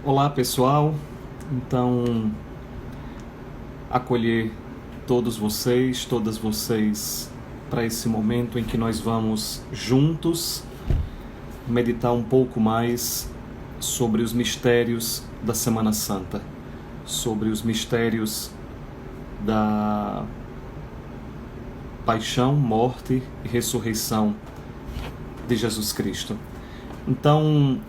Olá pessoal, então acolher todos vocês, todas vocês para esse momento em que nós vamos juntos meditar um pouco mais sobre os mistérios da Semana Santa, sobre os mistérios da paixão, morte e ressurreição de Jesus Cristo. Então,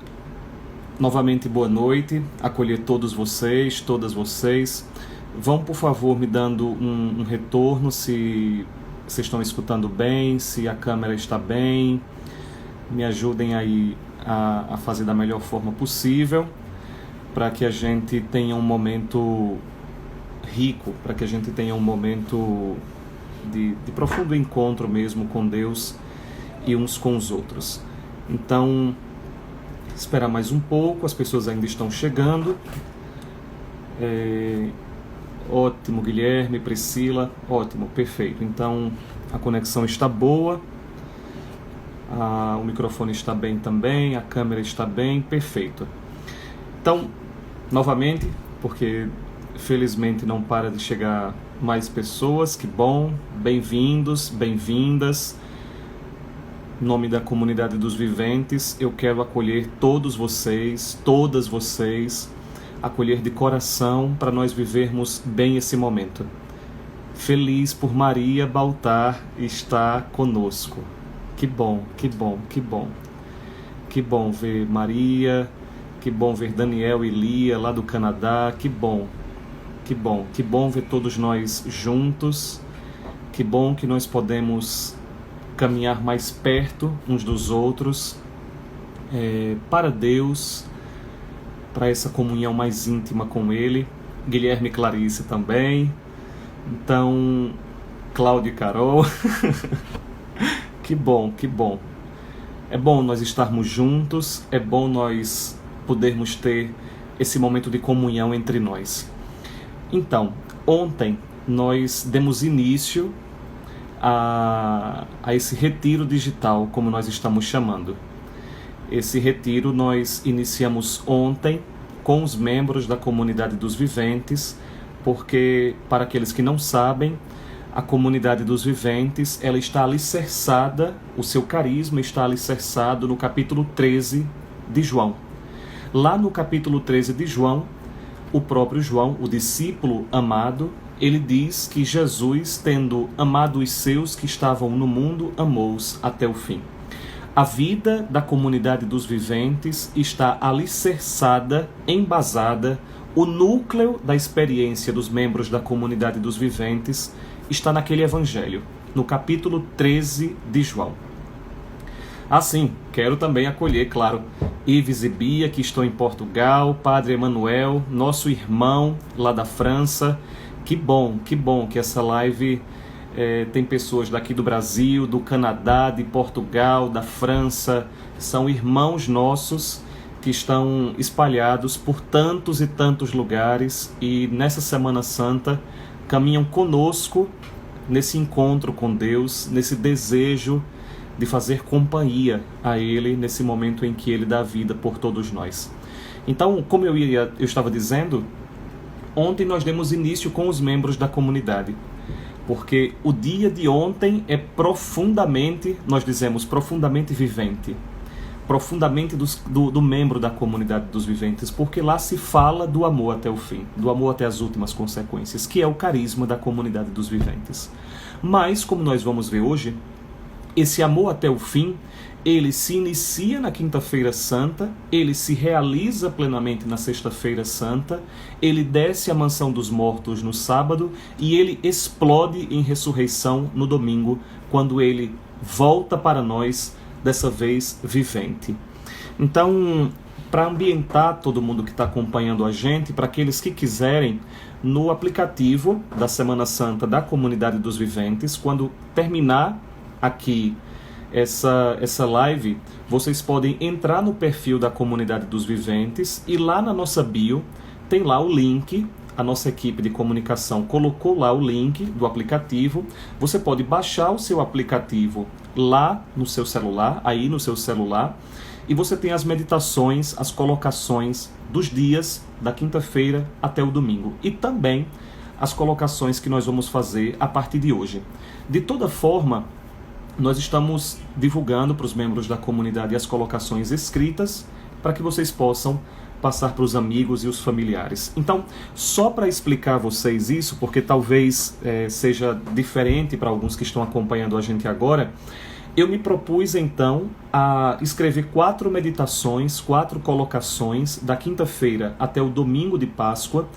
novamente, boa noite, acolher todos vocês, todas vocês. Vão, por favor, me dando um retorno se vocês estão escutando bem, se a câmera está bem. Me ajudem aí a fazer da melhor forma possível, para que a gente tenha um momento rico, para que a gente tenha um momento de profundo encontro mesmo com Deus e uns com os outros. Então, esperar mais um pouco, as pessoas ainda estão chegando. Ótimo, Guilherme, Priscila, ótimo, perfeito. Então, a conexão está boa, o microfone está bem também, a câmera está bem, perfeito. Então, novamente, porque felizmente não para de chegar mais pessoas, que bom, bem-vindos, bem-vindas. Em nome da comunidade dos viventes, eu quero acolher todos vocês, todas vocês, acolher de coração para nós vivermos bem esse momento. Feliz por Maria Baltar estar conosco. Que bom, que bom, que bom. Que bom ver Maria, que bom ver Daniel e Lia lá do Canadá, que bom, que bom, que bom ver todos nós juntos, que bom que nós podemos caminhar mais perto uns dos outros, para Deus, para essa comunhão mais íntima com Ele. Guilherme e Clarice também. Então, Cláudia e Carol. Que bom, que bom. É bom nós estarmos juntos, é bom nós podermos ter esse momento de comunhão entre nós. Então, ontem nós demos início a esse retiro digital, como nós estamos chamando. Esse retiro nós iniciamos ontem com os membros da comunidade dos viventes, porque, para aqueles que não sabem, a comunidade dos viventes, ela está alicerçada, o seu carisma está alicerçado no capítulo 13 de João. Lá no capítulo 13 de João, o próprio João, o discípulo amado, ele diz que Jesus, tendo amado os seus que estavam no mundo, amou-os até o fim. A vida da comunidade dos viventes está alicerçada, embasada, o núcleo da experiência dos membros da comunidade dos viventes está naquele evangelho, no capítulo 13 de João. Assim, quero também acolher, claro, Ives e Bia, que estão em Portugal, Padre Emanuel, nosso irmão lá da França. Que bom que essa live tem pessoas daqui do Brasil, do Canadá, de Portugal, da França. São irmãos nossos que estão espalhados por tantos e tantos lugares e nessa Semana Santa caminham conosco nesse encontro com Deus, nesse desejo de fazer companhia a Ele nesse momento em que Ele dá vida por todos nós. Então, como eu estava dizendo, ontem nós demos início com os membros da comunidade, porque o dia de ontem é profundamente, nós dizemos, profundamente vivente, profundamente do membro da comunidade dos viventes, porque lá se fala do amor até o fim, do amor até as últimas consequências, que é o carisma da comunidade dos viventes. Mas, como nós vamos ver hoje, esse amor até o fim, ele se inicia na Quinta-feira Santa, ele se realiza plenamente na Sexta-feira Santa, ele desce à mansão dos mortos no sábado e ele explode em ressurreição no domingo, quando ele volta para nós, dessa vez vivente. Então, para ambientar todo mundo que está acompanhando a gente, para aqueles que quiserem, no aplicativo da Semana Santa da Comunidade dos Viventes, quando terminar aqui essa live, vocês podem entrar no perfil da Comunidade dos Viventes e lá na nossa bio tem lá o link. A nossa equipe de comunicação colocou lá o link do aplicativo. Você pode baixar o seu aplicativo lá no seu celular, e você tem as meditações, as colocações dos dias da quinta-feira até o domingo. E também as colocações que nós vamos fazer a partir de hoje. De toda forma, nós estamos divulgando para os membros da comunidade as colocações escritas para que vocês possam passar para os amigos e os familiares. Então, só para explicar a vocês isso, porque talvez seja diferente para alguns que estão acompanhando a gente agora, eu me propus então a escrever 4 meditações, 4 colocações da quinta-feira até o domingo de Páscoa,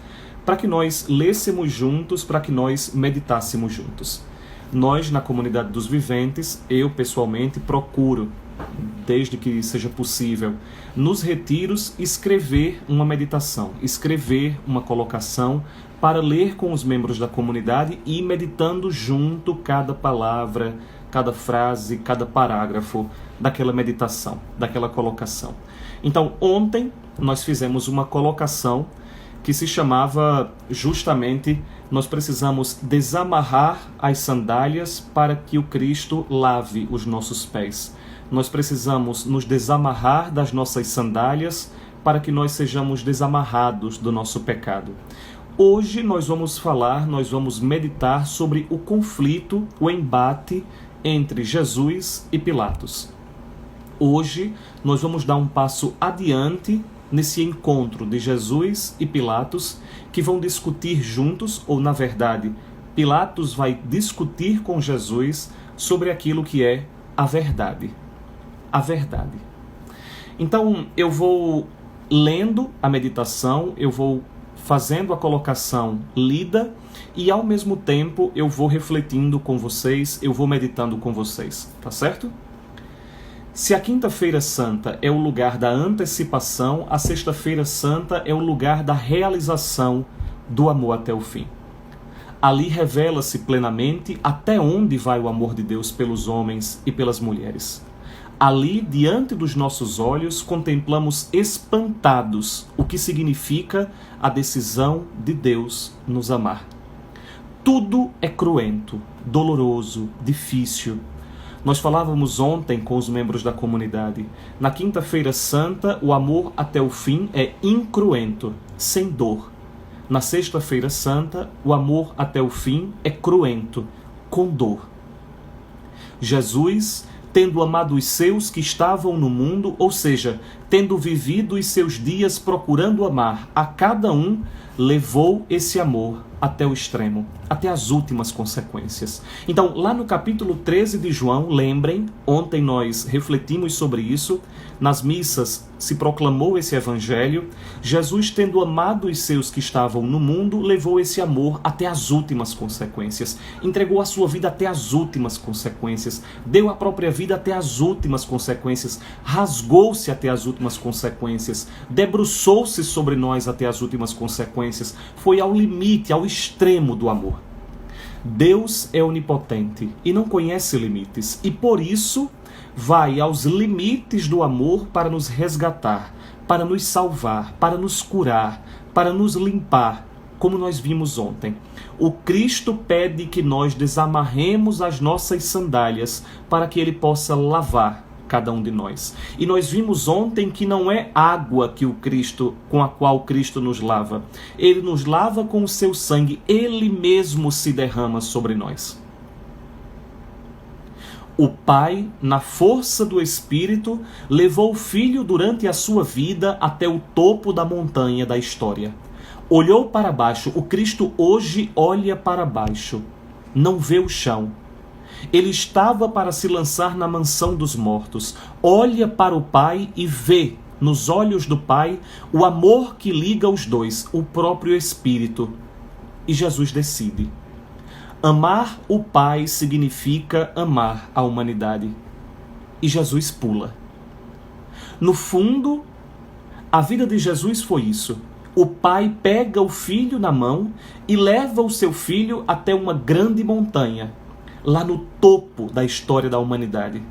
para que nós lêssemos juntos, para que nós meditássemos juntos. Nós, na comunidade dos viventes, eu pessoalmente procuro, desde que seja possível, nos retiros, escrever uma meditação, escrever uma colocação para ler com os membros da comunidade e ir meditando junto cada palavra, cada frase, cada parágrafo daquela meditação, daquela colocação. Então, ontem nós fizemos uma colocação que se chamava justamente: nós precisamos desamarrar as sandálias para que o Cristo lave os nossos pés. Nós precisamos nos desamarrar das nossas sandálias para que nós sejamos desamarrados do nosso pecado. Hoje nós vamos meditar sobre o conflito, o embate entre Jesus e Pilatos. Hoje nós vamos dar um passo adiante nesse encontro de Jesus e Pilatos, que vão discutir juntos, ou na verdade, Pilatos vai discutir com Jesus sobre aquilo que é a verdade. A verdade. Então, eu vou lendo a meditação, eu vou fazendo a colocação lida e, ao mesmo tempo, eu vou refletindo com vocês, eu vou meditando com vocês, tá certo? Se a Quinta-feira Santa é o lugar da antecipação, a Sexta-feira Santa é o lugar da realização do amor até o fim. Ali revela-se plenamente até onde vai o amor de Deus pelos homens e pelas mulheres. Ali, diante dos nossos olhos, contemplamos espantados o que significa a decisão de Deus nos amar. Tudo é cruento, doloroso, difícil. Nós falávamos ontem com os membros da comunidade. Na Quinta-feira Santa, o amor até o fim é incruento, sem dor. Na Sexta-feira Santa, o amor até o fim é cruento, com dor. Jesus, tendo amado os seus que estavam no mundo, ou seja, tendo vivido os seus dias procurando amar a cada um, levou esse amor até o extremo, até as últimas consequências. Então, lá no capítulo 13 de João, lembrem, ontem nós refletimos sobre isso, nas missas se proclamou esse evangelho. Jesus, tendo amado os seus que estavam no mundo, levou esse amor até as últimas consequências, entregou a sua vida até as últimas consequências, deu a própria vida até as últimas consequências, rasgou-se até as últimas consequências, debruçou-se sobre nós até as últimas consequências, foi ao limite, ao extremo do amor. Deus é onipotente e não conhece limites, e por isso vai aos limites do amor para nos resgatar, para nos salvar, para nos curar, para nos limpar, como nós vimos ontem. O Cristo pede que nós desamarremos as nossas sandálias para que Ele possa lavar cada um de nós. E nós vimos ontem que não é água com a qual Cristo nos lava. Ele nos lava com o seu sangue, Ele mesmo se derrama sobre nós. O Pai, na força do Espírito, levou o Filho durante a sua vida até o topo da montanha da história. Olhou para baixo. O Cristo hoje olha para baixo, não vê o chão. Ele estava para se lançar na mansão dos mortos. Olha para o Pai e vê, nos olhos do Pai, o amor que liga os dois, o próprio Espírito. E Jesus decide. Amar o Pai significa amar a humanidade. E Jesus pula. No fundo, a vida de Jesus foi isso. O Pai pega o Filho na mão e leva o seu Filho até uma grande montanha, lá no topo da história da humanidade.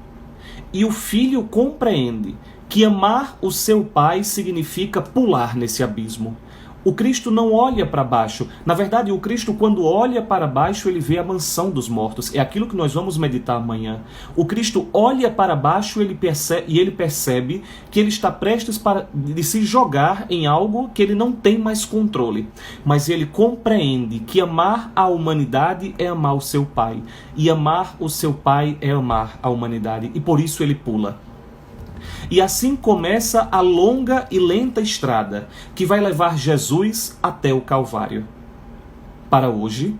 E o Filho compreende que amar o seu Pai significa pular nesse abismo. O Cristo não olha para baixo. Na verdade, o Cristo, quando olha para baixo, ele vê a mansão dos mortos. É aquilo que nós vamos meditar amanhã. O Cristo olha para baixo ele percebe que ele está prestes de se jogar em algo que ele não tem mais controle. Mas ele compreende que amar a humanidade é amar o seu Pai. E amar o seu Pai é amar a humanidade. E por isso ele pula. E assim começa a longa e lenta estrada que vai levar Jesus até o Calvário. Para hoje,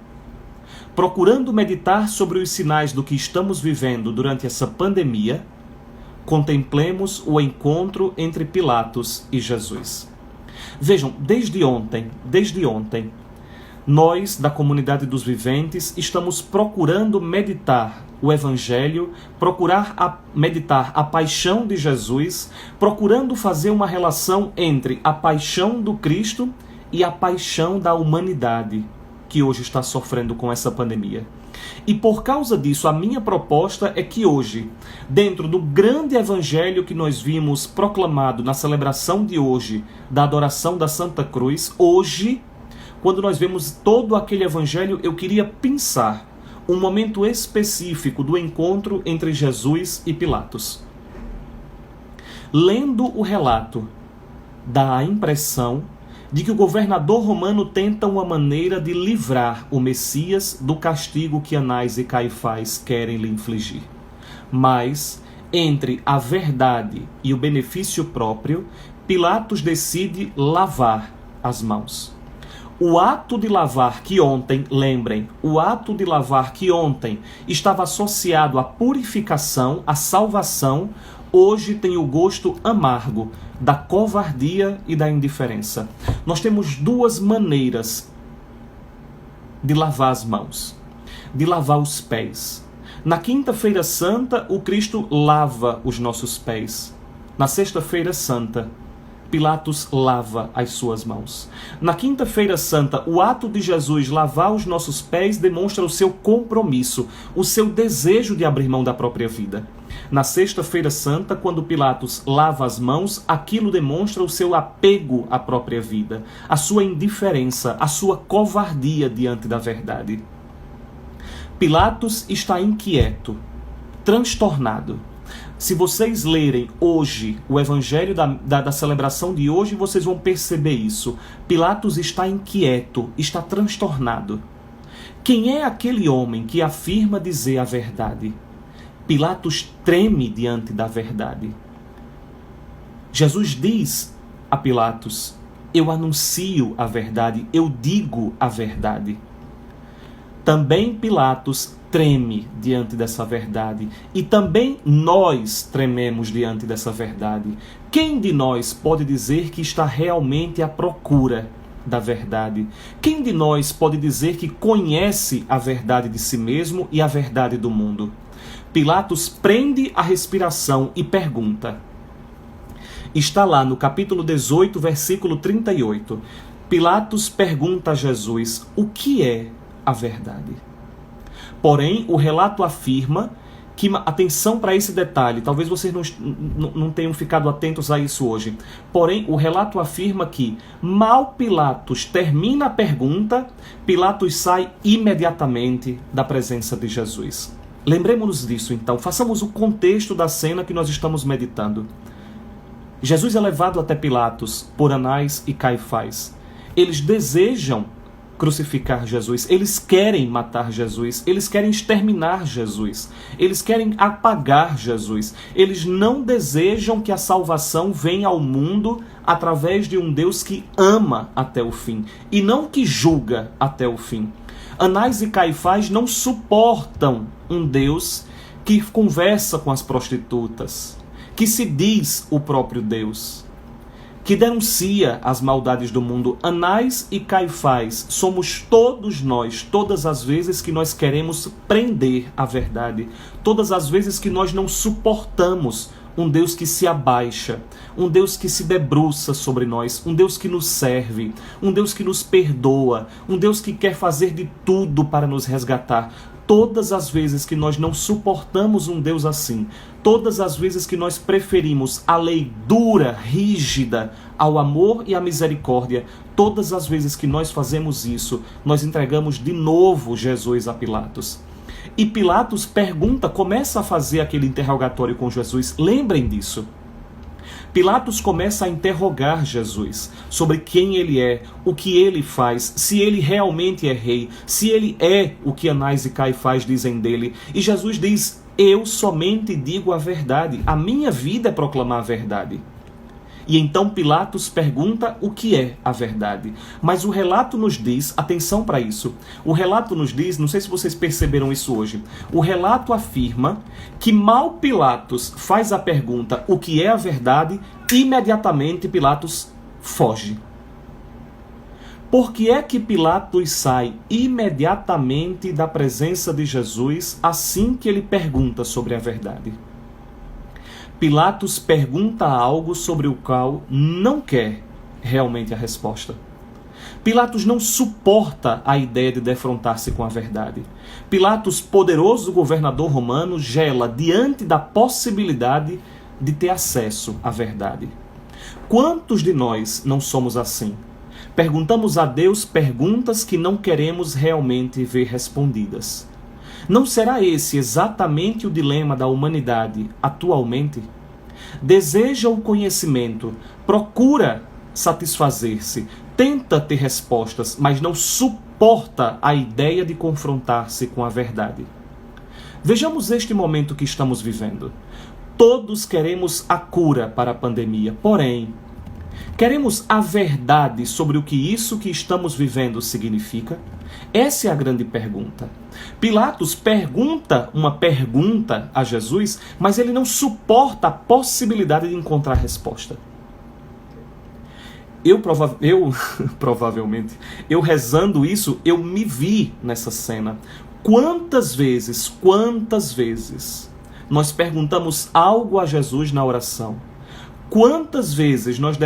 procurando meditar sobre os sinais do que estamos vivendo durante essa pandemia, contemplemos o encontro entre Pilatos e Jesus. Vejam, desde ontem, nós, da comunidade dos viventes, estamos procurando meditar o Evangelho, meditar a paixão de Jesus, procurando fazer uma relação entre a paixão do Cristo e a paixão da humanidade que hoje está sofrendo com essa pandemia. E por causa disso, a minha proposta é que hoje, dentro do grande Evangelho que nós vimos proclamado na celebração de hoje, da adoração da Santa Cruz, hoje, quando nós vemos todo aquele Evangelho, eu queria pensar um momento específico do encontro entre Jesus e Pilatos. Lendo o relato, dá a impressão de que o governador romano tenta uma maneira de livrar o Messias do castigo que Anás e Caifás querem lhe infligir. Mas, entre a verdade e o benefício próprio, Pilatos decide lavar as mãos. O ato de lavar que ontem, lembrem, o ato de lavar que ontem estava associado à purificação, à salvação, hoje tem o gosto amargo da covardia e da indiferença. Nós temos duas maneiras de lavar as mãos, de lavar os pés. Na Quinta-feira Santa, o Cristo lava os nossos pés. Na Sexta-feira Santa, Pilatos lava as suas mãos. Na Quinta-feira Santa, o ato de Jesus lavar os nossos pés demonstra o seu compromisso, o seu desejo de abrir mão da própria vida. Na Sexta-feira Santa, quando Pilatos lava as mãos, aquilo demonstra o seu apego à própria vida, a sua indiferença, a sua covardia diante da verdade. Pilatos está inquieto, transtornado. Se vocês lerem hoje o Evangelho da celebração de hoje, vocês vão perceber isso. Pilatos está inquieto, está transtornado. Quem é aquele homem que afirma dizer a verdade? Pilatos treme diante da verdade. Jesus diz a Pilatos: eu anuncio a verdade, eu digo a verdade. Também Pilatos treme diante dessa verdade. E também nós trememos diante dessa verdade. Quem de nós pode dizer que está realmente à procura da verdade? Quem de nós pode dizer que conhece a verdade de si mesmo e a verdade do mundo? Pilatos prende a respiração e pergunta. Está lá no capítulo 18, versículo 38. Pilatos pergunta a Jesus: o que é a verdade? Porém, o relato afirma que, atenção para esse detalhe, talvez vocês não tenham ficado atentos a isso hoje. Porém, o relato afirma que, mal Pilatos termina a pergunta, Pilatos sai imediatamente da presença de Jesus. Lembremos-nos disso então, façamos o contexto da cena que nós estamos meditando. Jesus é levado até Pilatos por Anás e Caifás. Eles desejam crucificar Jesus, eles querem matar Jesus, eles querem exterminar Jesus, eles querem apagar Jesus, eles não desejam que a salvação venha ao mundo através de um Deus que ama até o fim e não que julga até o fim. Anás e Caifás não suportam um Deus que conversa com as prostitutas, que se diz o próprio Deus, que denuncia as maldades do mundo. Anás e Caifás somos todos nós, todas as vezes que nós queremos prender a verdade, todas as vezes que nós não suportamos um Deus que se abaixa, um Deus que se debruça sobre nós, um Deus que nos serve, um Deus que nos perdoa, um Deus que quer fazer de tudo para nos resgatar. Todas as vezes que nós não suportamos um Deus assim, todas as vezes que nós preferimos a lei dura, rígida, ao amor e à misericórdia, todas as vezes que nós fazemos isso, nós entregamos de novo Jesus a Pilatos. E Pilatos começa a fazer aquele interrogatório com Jesus. Lembrem disso. Pilatos começa a interrogar Jesus sobre quem ele é, o que ele faz, se ele realmente é rei, se ele é o que Anás e Caifás dizem dele. E Jesus diz: eu somente digo a verdade, a minha vida é proclamar a verdade. E então Pilatos pergunta o que é a verdade. Mas o relato nos diz, atenção para isso, o relato nos diz, não sei se vocês perceberam isso hoje, o relato afirma que mal Pilatos faz a pergunta o que é a verdade, imediatamente Pilatos foge. Por que é que Pilatos sai imediatamente da presença de Jesus assim que ele pergunta sobre a verdade? Pilatos pergunta algo sobre o qual não quer realmente a resposta. Pilatos não suporta a ideia de defrontar-se com a verdade. Pilatos, poderoso governador romano, gela diante da possibilidade de ter acesso à verdade. Quantos de nós não somos assim? Perguntamos a Deus perguntas que não queremos realmente ver respondidas. Não será esse exatamente o dilema da humanidade atualmente? Deseja o conhecimento, procura satisfazer-se, tenta ter respostas, mas não suporta a ideia de confrontar-se com a verdade. Vejamos este momento que estamos vivendo. Todos queremos a cura para a pandemia, porém, queremos a verdade sobre o que isso que estamos vivendo significa? Essa é a grande pergunta. Pilatos pergunta uma pergunta a Jesus, mas ele não suporta a possibilidade de encontrar resposta. Provavelmente, eu rezando isso, eu me vi nessa cena. Quantas vezes nós perguntamos algo a Jesus na oração? Quantas vezes nós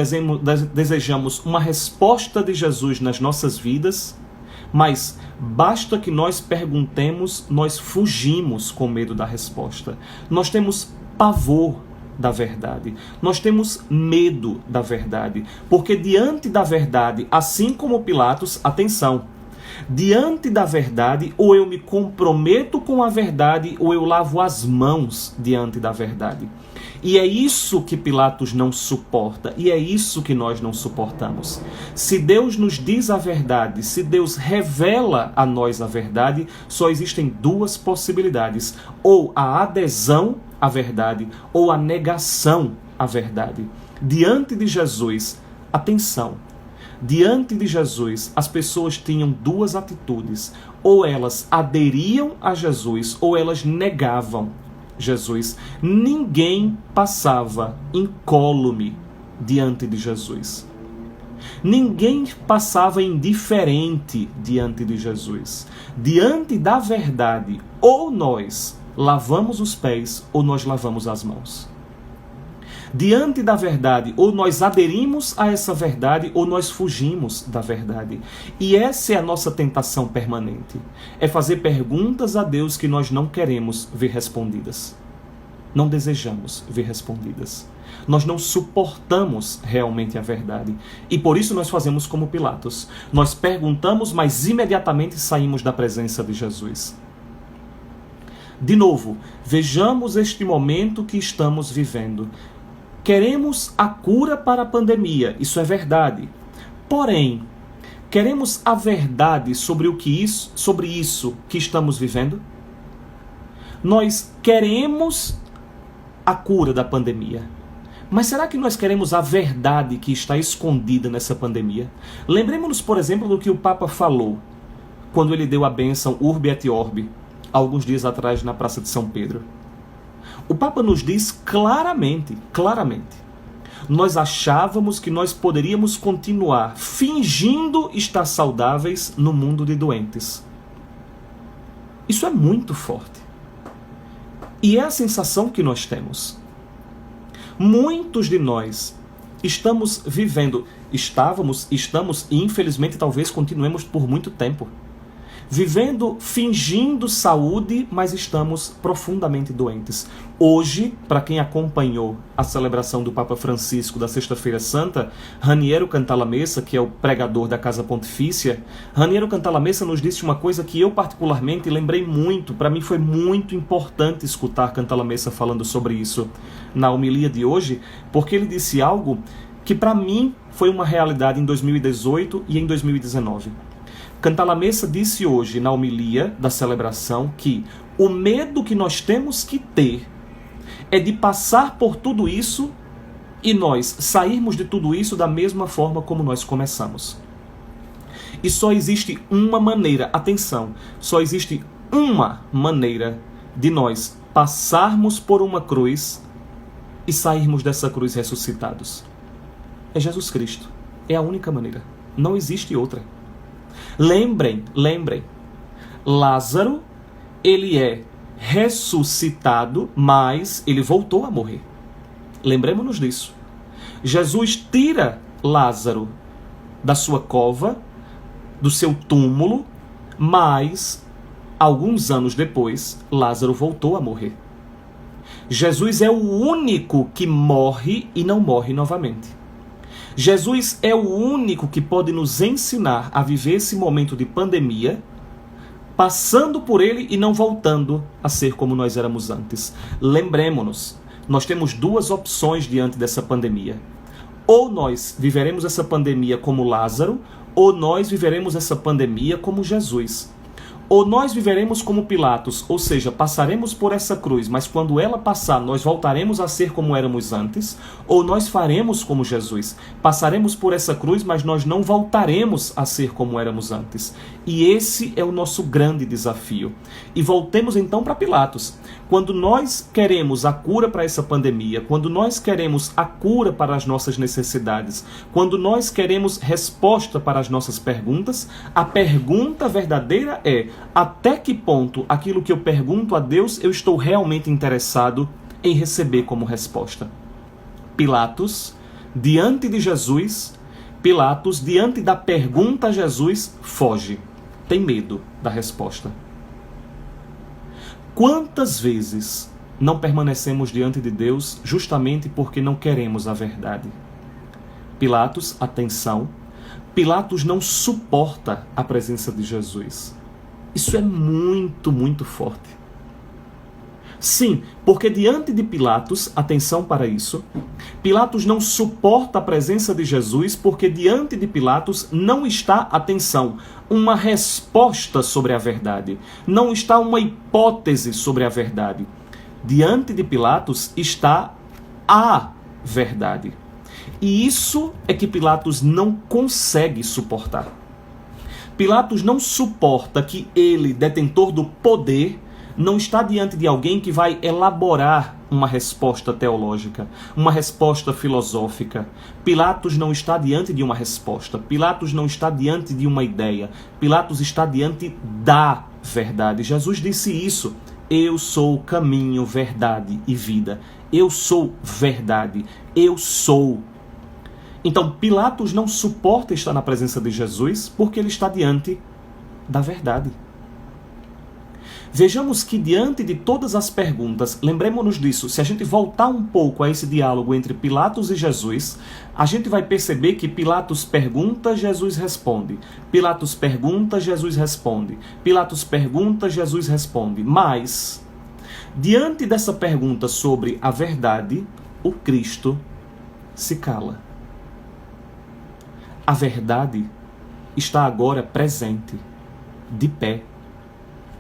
desejamos uma resposta de Jesus nas nossas vidas, mas basta que nós perguntemos, nós fugimos com medo da resposta. Nós temos pavor da verdade. Nós temos medo da verdade. Porque diante da verdade, assim como Pilatos, atenção, diante da verdade, ou eu me comprometo com a verdade, ou eu lavo as mãos diante da verdade. E é isso que Pilatos não suporta, e é isso que nós não suportamos. Se Deus nos diz a verdade, se Deus revela a nós a verdade, só existem duas possibilidades: ou a adesão à verdade, ou a negação à verdade. Diante de Jesus, atenção, diante de Jesus, as pessoas tinham duas atitudes: ou elas aderiam a Jesus, ou elas negavam Jesus. Ninguém passava incólume diante de Jesus. Ninguém passava indiferente diante de Jesus. Diante da verdade, ou nós lavamos os pés, ou nós lavamos as mãos. Diante da verdade, ou nós aderimos a essa verdade, ou nós fugimos da verdade. E essa é a nossa tentação permanente. É fazer perguntas a Deus que nós não queremos ver respondidas. Não desejamos ver respondidas. Nós não suportamos realmente a verdade. E por isso nós fazemos como Pilatos. Nós perguntamos, mas imediatamente saímos da presença de Jesus. De novo, vejamos este momento que estamos vivendo. Queremos a cura para a pandemia, isso é verdade. Porém, queremos a verdade sobre isso que estamos vivendo? Nós queremos a cura da pandemia. Mas será que nós queremos a verdade que está escondida nessa pandemia? Lembremos-nos, por exemplo, do que o Papa falou quando ele deu a bênção Urbi et Orbi, alguns dias atrás na Praça de São Pedro. O Papa nos diz claramente, nós achávamos que nós poderíamos continuar fingindo estar saudáveis no mundo de doentes. Isso é muito forte. E é a sensação que nós temos. Muitos de nós estamos e infelizmente talvez continuemos por muito tempo, vivendo, fingindo saúde, mas estamos profundamente doentes. Hoje, para quem acompanhou a celebração do Papa Francisco da Sexta-feira Santa, Raniero Cantalamessa, que é o pregador da Casa Pontifícia, Raniero Cantalamessa nos disse uma coisa que eu particularmente lembrei muito. Para mim foi muito importante escutar Cantalamessa falando sobre isso na homilia de hoje, porque ele disse algo que para mim foi uma realidade em 2018 e em 2019. Cantalamessa disse hoje na homilia da celebração que o medo que nós temos que ter é de passar por tudo isso e nós sairmos de tudo isso da mesma forma como nós começamos. E só existe uma maneira, atenção, só existe uma maneira de nós passarmos por uma cruz e sairmos dessa cruz ressuscitados. É Jesus Cristo. É a única maneira. Não existe outra. Lembrem, Lázaro, ele é ressuscitado, mas ele voltou a morrer. Lembremos-nos disso. Jesus tira Lázaro da sua cova, do seu túmulo, mas alguns anos depois, Lázaro voltou a morrer. Jesus é o único que morre e não morre novamente. Jesus é o único que pode nos ensinar a viver esse momento de pandemia, passando por ele e não voltando a ser como nós éramos antes. Lembremos-nos, nós temos duas opções diante dessa pandemia. Ou nós viveremos essa pandemia como Lázaro, ou nós viveremos essa pandemia como Jesus. Ou nós viveremos como Pilatos, ou seja, passaremos por essa cruz, mas quando ela passar, nós voltaremos a ser como éramos antes, ou nós faremos como Jesus. Passaremos por essa cruz, mas nós não voltaremos a ser como éramos antes. E esse é o nosso grande desafio. E voltemos então para Pilatos. Quando nós queremos a cura para essa pandemia, quando nós queremos a cura para as nossas necessidades, quando nós queremos resposta para as nossas perguntas, a pergunta verdadeira é: até que ponto aquilo que eu pergunto a Deus eu estou realmente interessado em receber como resposta? Pilatos, diante de Jesus, Pilatos, diante da pergunta a Jesus, foge. Tem medo da resposta. Quantas vezes não permanecemos diante de Deus justamente porque não queremos a verdade? Pilatos, atenção, Pilatos não suporta a presença de Jesus. Isso é muito, muito forte. Sim, porque diante de Pilatos, atenção para isso, Pilatos não suporta a presença de Jesus porque diante de Pilatos não está, atenção, uma resposta sobre a verdade. Não está uma hipótese sobre a verdade. Diante de Pilatos está a verdade. E isso é que Pilatos não consegue suportar. Pilatos não suporta que ele, detentor do poder, não está diante de alguém que vai elaborar uma resposta teológica, uma resposta filosófica. Pilatos não está diante de uma resposta. Pilatos não está diante de uma ideia. Pilatos está diante da verdade. Jesus disse isso. Eu sou o caminho, verdade e vida. Eu sou verdade. Eu sou. Então, Pilatos não suporta estar na presença de Jesus porque ele está diante da verdade. Vejamos que diante de todas as perguntas, lembremos-nos disso, se a gente voltar um pouco a esse diálogo entre Pilatos e Jesus, a gente vai perceber que Pilatos pergunta, Jesus responde. Pilatos pergunta, Jesus responde. Pilatos pergunta, Jesus responde. Mas, diante dessa pergunta sobre a verdade, o Cristo se cala. A verdade está agora presente, de pé,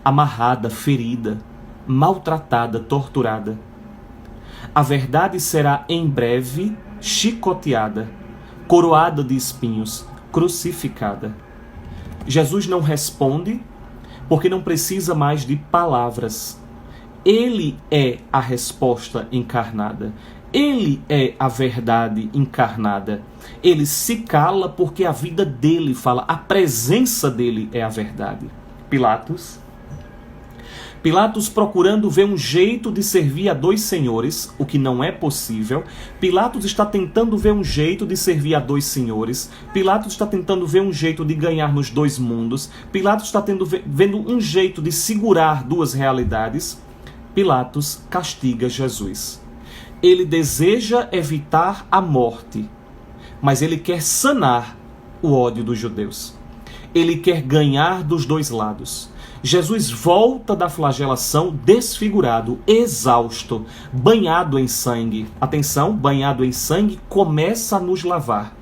amarrada, ferida, maltratada, torturada. A verdade será em breve chicoteada, coroada de espinhos, crucificada. Jesus não responde porque não precisa mais de palavras. Ele é a resposta encarnada. Ele é a verdade encarnada. Ele se cala porque a vida dele fala, a presença dele é a verdade. Pilatos Pilatos procurando ver um jeito de servir a dois senhores, o que não é possível. Pilatos está tentando ver um jeito de servir a dois senhores. Pilatos está tentando ver um jeito de ganhar nos dois mundos. Pilatos está vendo um jeito de segurar duas realidades. Pilatos castiga Jesus. Ele deseja evitar a morte, mas ele quer sanar o ódio dos judeus. Ele quer ganhar dos dois lados. Jesus volta da flagelação desfigurado, exausto, banhado em sangue. Atenção, banhado em sangue, começa a nos lavar.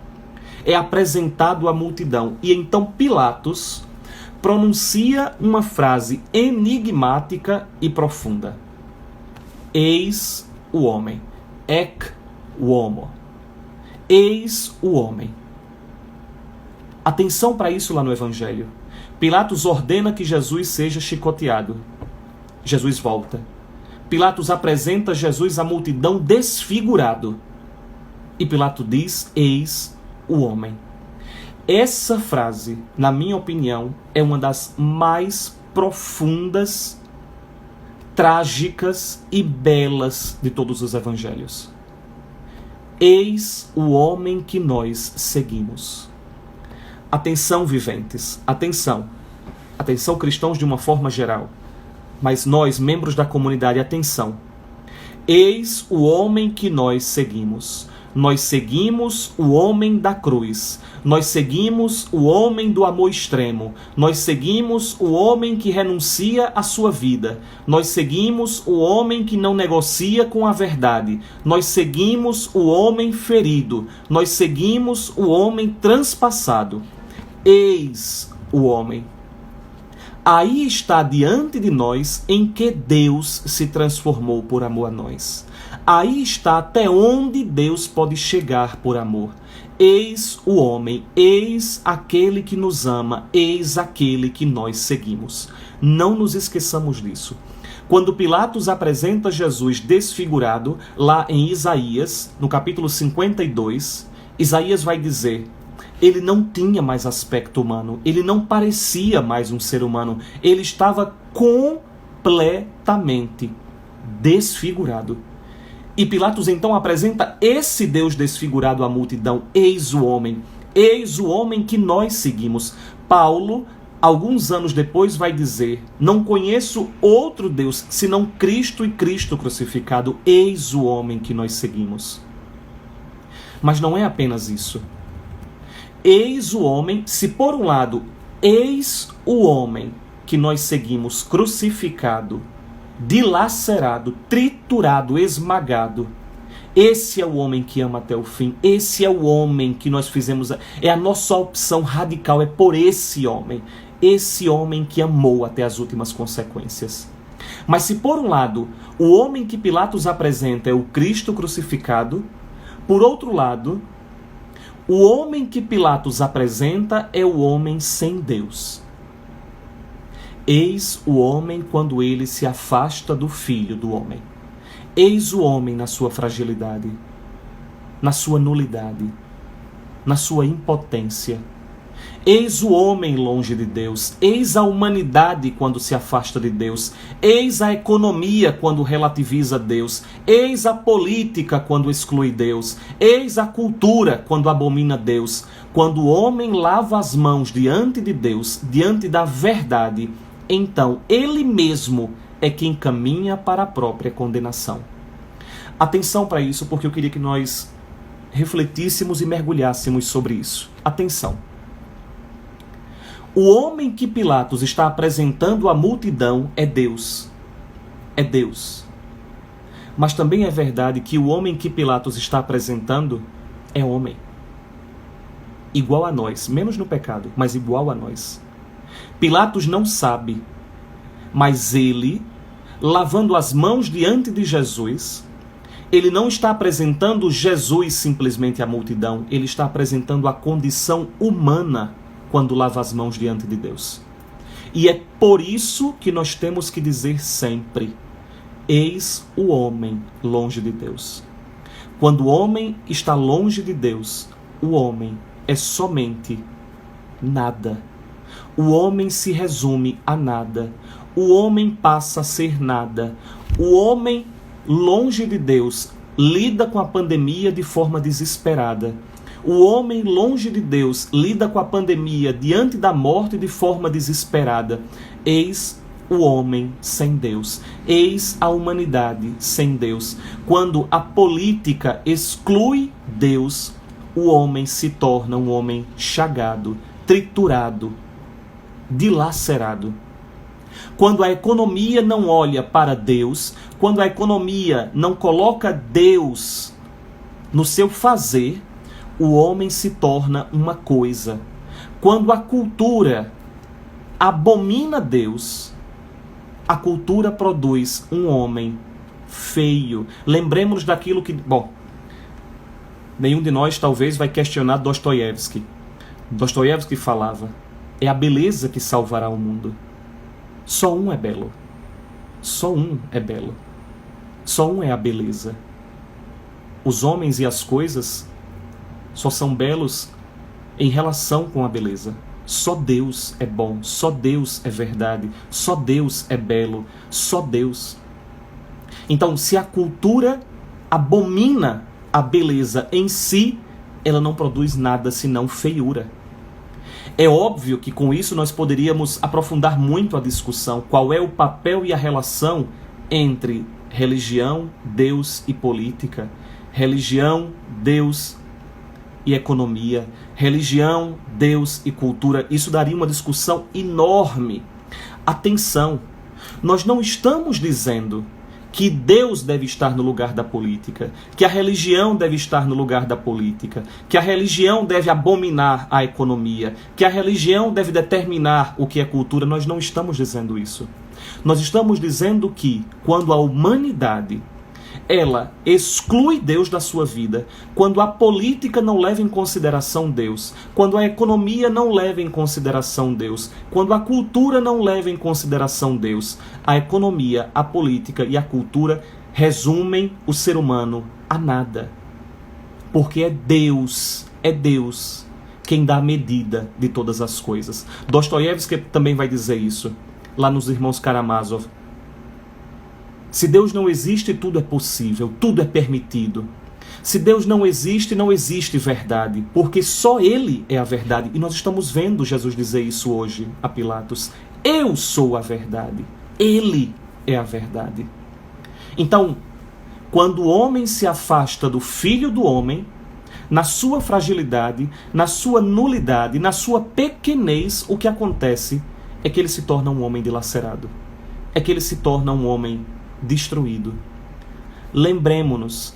É apresentado à multidão. E então Pilatos pronuncia uma frase enigmática e profunda. Eis o homem. Ec homo. Eis o homem. Atenção para isso lá no Evangelho. Pilatos ordena que Jesus seja chicoteado. Jesus volta. Pilatos apresenta Jesus à multidão desfigurado. E Pilatos diz, eis o homem. Essa frase, na minha opinião, é uma das mais profundas, trágicas e belas de todos os evangelhos. Eis o homem que nós seguimos. Atenção, viventes, atenção. Atenção, cristãos de uma forma geral. Mas nós, membros da comunidade, atenção. Eis o homem que nós seguimos. Nós seguimos o homem da cruz. Nós seguimos o homem do amor extremo. Nós seguimos o homem que renuncia à sua vida. Nós seguimos o homem que não negocia com a verdade. Nós seguimos o homem ferido. Nós seguimos o homem transpassado. Eis o homem. Aí está diante de nós em que Deus se transformou por amor a nós. Aí está até onde Deus pode chegar por amor. Eis o homem, eis aquele que nos ama, eis aquele que nós seguimos. Não nos esqueçamos disso. Quando Pilatos apresenta Jesus desfigurado, lá em Isaías, no capítulo 52, Isaías vai dizer: ele não tinha mais aspecto humano, ele não parecia mais um ser humano, ele estava completamente desfigurado. E Pilatos então apresenta esse Deus desfigurado à multidão. Eis o homem que nós seguimos. Paulo, alguns anos depois, vai dizer: não conheço outro Deus senão Cristo e Cristo crucificado. Eis o homem que nós seguimos. Mas não é apenas isso. Eis o homem, se por um lado, eis o homem que nós seguimos crucificado, dilacerado, triturado, esmagado. Esse é o homem que ama até o fim. Esse é o homem que nós fizemos. É a nossa opção radical, é por esse homem. Esse homem que amou até as últimas consequências. Mas se por um lado, o homem que Pilatos apresenta é o Cristo crucificado, por outro lado, o homem que Pilatos apresenta é o homem sem Deus. Eis o homem quando ele se afasta do Filho do homem. Eis o homem na sua fragilidade, na sua nulidade, na sua impotência. Eis o homem longe de Deus. Eis a humanidade quando se afasta de Deus. Eis a economia quando relativiza Deus. Eis a política quando exclui Deus. Eis a cultura quando abomina Deus. Quando o homem lava as mãos diante de Deus, diante da verdade, então ele mesmo é quem caminha para a própria condenação. Atenção para isso, porque eu queria que nós refletíssemos e mergulhássemos sobre isso. Atenção. O homem que Pilatos está apresentando à multidão é Deus. É Deus. Mas também é verdade que o homem que Pilatos está apresentando é homem. Igual a nós, menos no pecado, mas igual a nós. Pilatos não sabe, mas ele, lavando as mãos diante de Jesus, ele não está apresentando Jesus simplesmente à multidão, ele está apresentando a condição humana quando lava as mãos diante de Deus. E é por isso que nós temos que dizer sempre: eis o homem longe de Deus. Quando o homem está longe de Deus, o homem é somente nada. O homem se resume a nada. o homem passa a ser nada. O homem, longe de Deus, lida com a pandemia de forma desesperada. O homem, longe de Deus, lida com a pandemia diante da morte de forma desesperada. Eis o homem sem Deus. Eis a humanidade sem Deus. Quando a política exclui Deus, o homem se torna um homem chagado, triturado, dilacerado. Quando a economia não olha para Deus, quando a economia não coloca Deus no seu fazer, o homem se torna uma coisa. Quando a cultura abomina Deus, a cultura produz um homem feio. Lembremos daquilo que... Bom, nenhum de nós talvez vai questionar Dostoiévski. Dostoiévski falava: é a beleza que salvará o mundo. Só um é belo. Só um é belo. Só um é a beleza. Os homens e as coisas só são belos em relação com a beleza. Só Deus é bom. Só Deus é verdade. Só Deus é belo. Só Deus. Então, se a cultura abomina a beleza em si, ela não produz nada senão feiura. É óbvio que com isso nós poderíamos aprofundar muito a discussão. Qual é o papel e a relação entre religião, Deus e política? Religião, Deus e economia. Religião, Deus e cultura. Isso daria uma discussão enorme. Atenção, nós não estamos dizendo que Deus deve estar no lugar da política, que a religião deve estar no lugar da política, que a religião deve abominar a economia, que a religião deve determinar o que é cultura. Nós não estamos dizendo isso. Nós estamos dizendo que quando a humanidade ela exclui Deus da sua vida, quando a política não leva em consideração Deus, quando a economia não leva em consideração Deus, quando a cultura não leva em consideração Deus, a economia, a política e a cultura resumem o ser humano a nada. Porque é Deus quem dá a medida de todas as coisas. Dostoiévski também vai dizer isso, lá nos Irmãos Karamazov. Se Deus não existe, tudo é possível, tudo é permitido. Se Deus não existe verdade, porque só Ele é a verdade. E nós estamos vendo Jesus dizer isso hoje a Pilatos. Eu sou a verdade, Ele é a verdade. Então, quando o homem se afasta do Filho do Homem, na sua fragilidade, na sua nulidade, na sua pequenez, o que acontece é que ele se torna um homem dilacerado. É que ele se torna um homem destruído. Lembremos-nos,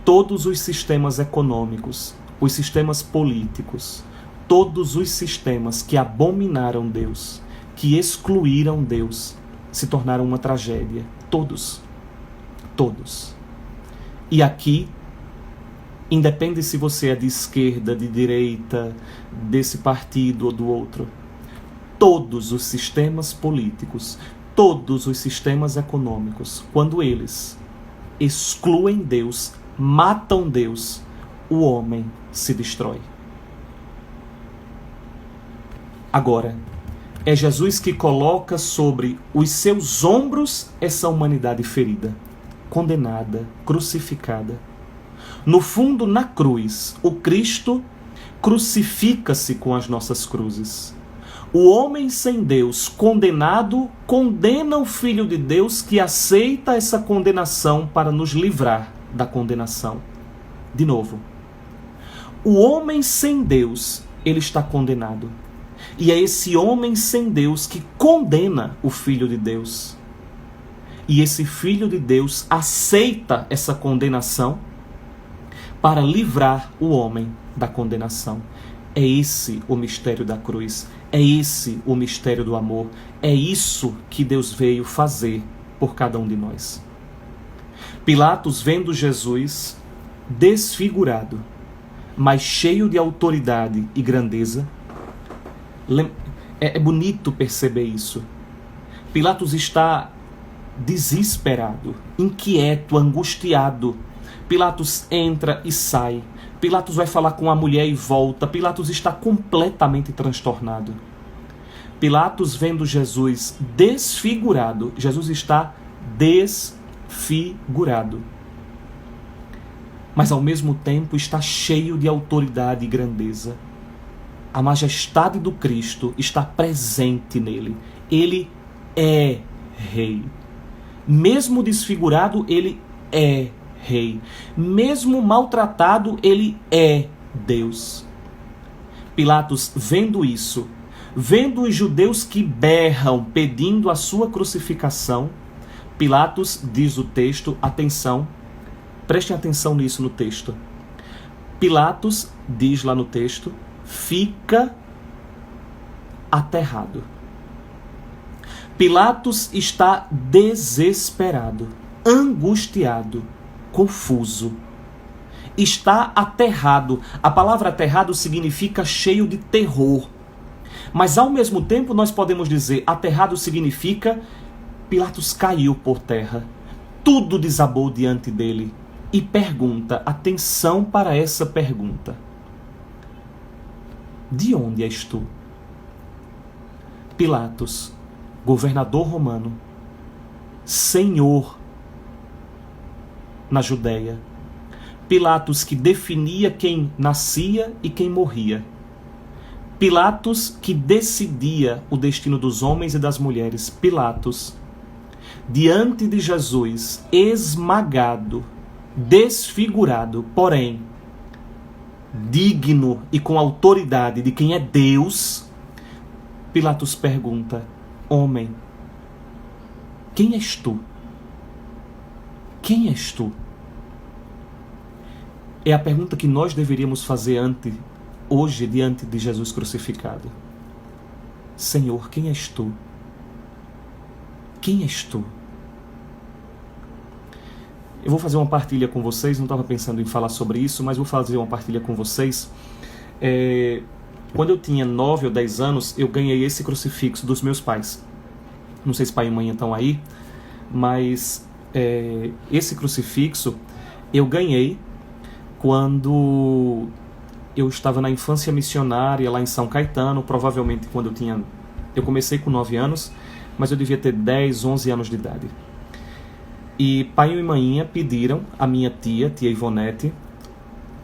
todos os sistemas econômicos, os sistemas políticos, todos os sistemas que abominaram Deus, que excluíram Deus, se tornaram uma tragédia. Todos. E aqui, independe se você é de esquerda, de direita, desse partido ou do outro, todos os sistemas políticos, todos os sistemas econômicos, quando eles excluem Deus, matam Deus, o homem se destrói. Agora, é Jesus que coloca sobre os seus ombros essa humanidade ferida, condenada, crucificada. No fundo, na cruz, o Cristo crucifica-se com as nossas cruzes. O homem sem Deus, condenado, condena o Filho de Deus que aceita essa condenação para nos livrar da condenação. De novo, o homem sem Deus, ele está condenado. E é esse homem sem Deus que condena o Filho de Deus. E esse Filho de Deus aceita essa condenação para livrar o homem da condenação. É esse o mistério da cruz. É esse o mistério do amor. É isso que Deus veio fazer por cada um de nós. Pilatos, vendo Jesus desfigurado, mas cheio de autoridade e grandeza, é bonito perceber isso. Pilatos está desesperado, inquieto, angustiado. Pilatos entra e sai. Pilatos vai falar com a mulher e volta. Pilatos está completamente transtornado. Pilatos, vendo Jesus desfigurado, Jesus está desfigurado, mas ao mesmo tempo está cheio de autoridade e grandeza. A majestade do Cristo está presente nele. Ele é rei. Mesmo desfigurado, ele é rei. Mesmo maltratado, ele é Deus. Pilatos, vendo isso, vendo os judeus que berram pedindo a sua crucificação, Pilatos, diz o texto, atenção, prestem atenção nisso no texto. Pilatos, diz lá no texto, fica aterrado. Pilatos está desesperado, angustiado, confuso. Está aterrado. A palavra aterrado significa cheio de terror. Mas ao mesmo tempo nós podemos dizer aterrado significa Pilatos caiu por terra. Tudo desabou diante dele. E pergunta, atenção para essa pergunta: de onde és tu? Pilatos, governador romano, senhor na Judéia. Pilatos que definia quem nascia e quem morria. Pilatos que decidia o destino dos homens e das mulheres. Pilatos, diante de Jesus, esmagado, desfigurado, porém digno e com autoridade de quem é Deus, Pilatos pergunta: homem, quem és tu? Quem és tu? É a pergunta que nós deveríamos fazer hoje diante de Jesus crucificado. Senhor, quem és tu? Quem és tu? Eu vou fazer uma partilha com vocês, não estava pensando em falar sobre isso, mas vou fazer uma partilha com vocês. Quando eu tinha 9 ou 10 anos, eu ganhei esse crucifixo dos meus pais. Não sei se pai e mãe estão aí, mas esse crucifixo eu ganhei quando eu estava na infância missionária lá em São Caetano, provavelmente quando eu comecei com 9 anos, mas eu devia ter 10, 11 anos de idade. E pai e mãinha pediram à minha tia Ivonete,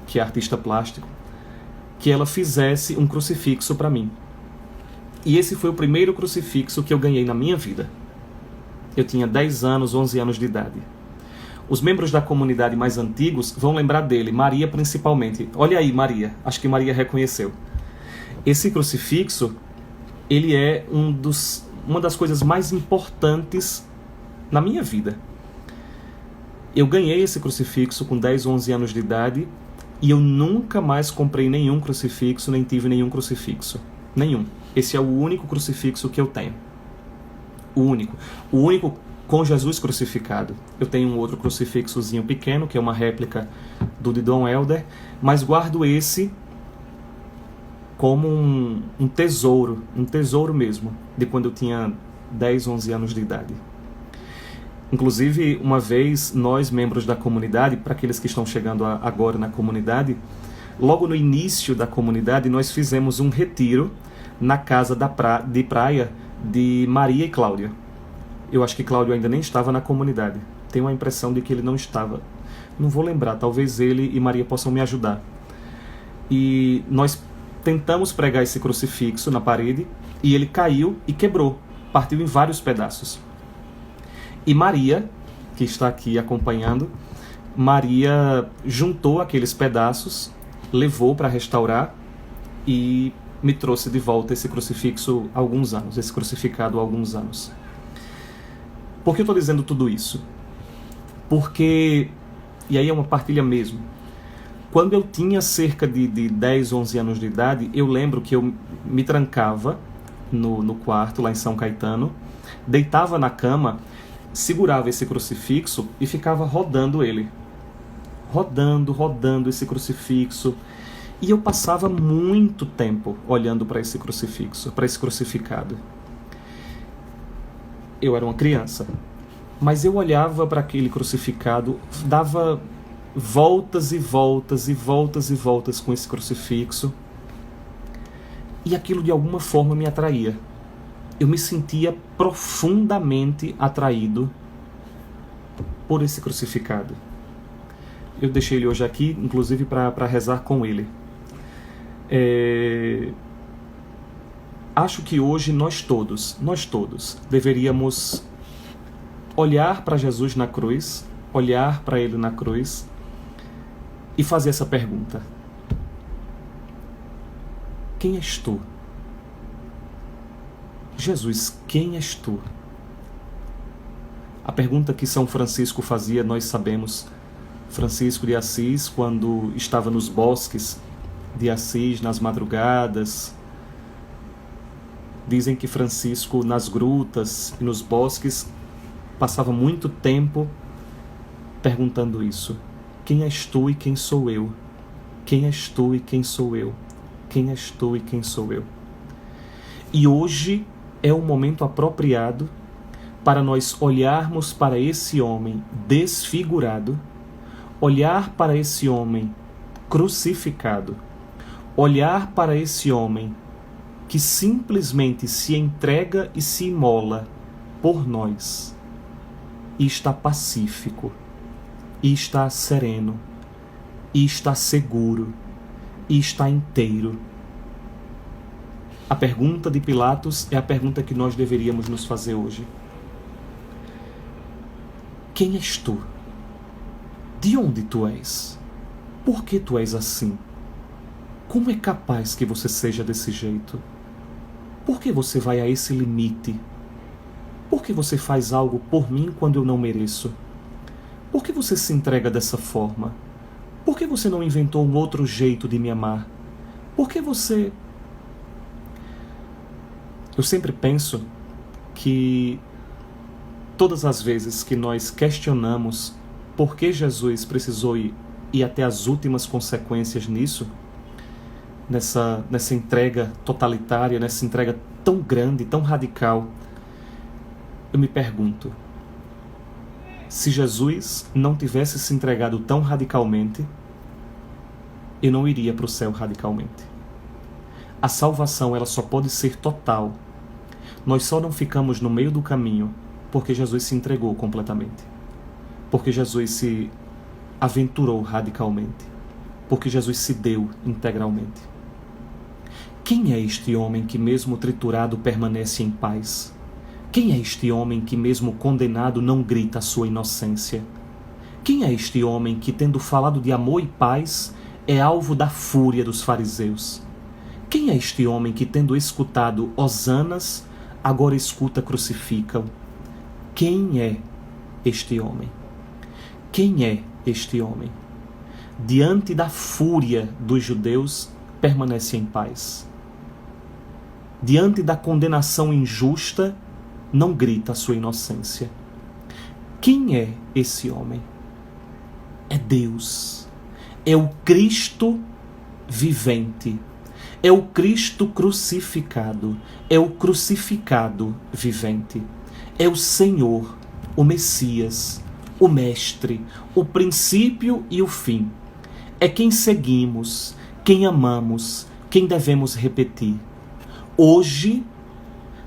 que é artista plástico, que ela fizesse um crucifixo para mim. E esse foi o primeiro crucifixo que eu ganhei na minha vida. Eu tinha 10 anos, 11 anos de idade. Os membros da comunidade mais antigos vão lembrar dele, Maria principalmente. Olha aí, Maria, acho que Maria reconheceu. Esse crucifixo, ele é uma das coisas mais importantes na minha vida. Eu ganhei esse crucifixo com 10, 11 anos de idade e eu nunca mais comprei nenhum crucifixo, nem tive nenhum crucifixo. Nenhum. Esse é o único crucifixo que eu tenho. O único. O único com Jesus crucificado. Eu tenho um outro crucifixozinho pequeno, que é uma réplica do de Dom Helder, mas guardo esse como um tesouro mesmo, de quando eu tinha 10, 11 anos de idade. Inclusive, uma vez, nós, membros da comunidade, para aqueles que estão chegando agora na comunidade, logo no início da comunidade, nós fizemos um retiro na casa de praia de Maria e Cláudia. Eu acho que Cláudio ainda nem estava na comunidade. Tenho a impressão de que ele não estava. Não vou lembrar, talvez ele e Maria possam me ajudar. E nós tentamos pregar esse crucifixo na parede e ele caiu e quebrou, partiu em vários pedaços. E Maria, que está aqui acompanhando, Maria juntou aqueles pedaços, levou para restaurar e me trouxe de volta esse crucifixo há alguns anos, esse crucificado há alguns anos. Por que eu estou dizendo tudo isso? Porque, e aí é uma partilha mesmo, quando eu tinha cerca de 10, 11 anos de idade, eu lembro que eu me trancava no quarto, lá em São Caetano, deitava na cama, segurava esse crucifixo e ficava rodando ele. Rodando esse crucifixo. E eu passava muito tempo olhando para esse crucifixo, para esse crucificado. Eu era uma criança, mas eu olhava para aquele crucificado, dava voltas e voltas e voltas e voltas com esse crucifixo, e aquilo de alguma forma me atraía. eu me sentia profundamente atraído por esse crucificado. Eu deixei ele hoje aqui, inclusive para rezar com ele. Acho que hoje nós todos deveríamos olhar para Jesus na cruz, olhar para ele na cruz e fazer essa pergunta: quem és tu? Jesus, quem és tu? A pergunta que São Francisco fazia, nós sabemos. Francisco de Assis, quando estava nos bosques de Assis, nas madrugadas, dizem que Francisco, nas grutas e nos bosques, passava muito tempo perguntando isso: quem és tu e quem sou eu? Quem és tu e quem sou eu? Quem és tu e quem sou eu? E hoje é o momento apropriado para nós olharmos para esse homem desfigurado, olhar para esse homem crucificado, olhar para esse homem que simplesmente se entrega e se imola por nós, e está pacífico, e está sereno, e está seguro, e está inteiro. A pergunta de Pilatos é a pergunta que nós deveríamos nos fazer hoje. Quem és tu? De onde tu és? Por que tu és assim? Como é capaz que você seja desse jeito? Por que você vai a esse limite? Por que você faz algo por mim quando eu não mereço? Por que você se entrega dessa forma? Por que você não inventou um outro jeito de me amar? Por que você... Eu sempre penso que todas as vezes que nós questionamos por que Jesus precisou ir até as últimas consequências nisso, nessa entrega totalitária, nessa entrega tão grande, tão radical, eu me pergunto, se Jesus não tivesse se entregado tão radicalmente, eu não iria para o céu radicalmente. A salvação, ela só pode ser total. Nós só não ficamos no meio do caminho porque Jesus se entregou completamente. Porque Jesus se aventurou radicalmente. Porque Jesus se deu integralmente. Quem é este homem que mesmo triturado permanece em paz? Quem é este homem que mesmo condenado não grita a sua inocência? Quem é este homem que, tendo falado de amor e paz, é alvo da fúria dos fariseus? Quem é este homem que, tendo escutado hosanas, agora escuta crucificam? Quem é este homem? Quem é este homem? Diante da fúria dos judeus, permanece em paz. Diante da condenação injusta, não grita a sua inocência. Quem é esse homem? É Deus. É o Cristo vivente. É o Cristo crucificado. É o crucificado vivente. É o Senhor, o Messias, o Mestre, o princípio e o fim. É quem seguimos, quem amamos, quem devemos repetir. Hoje,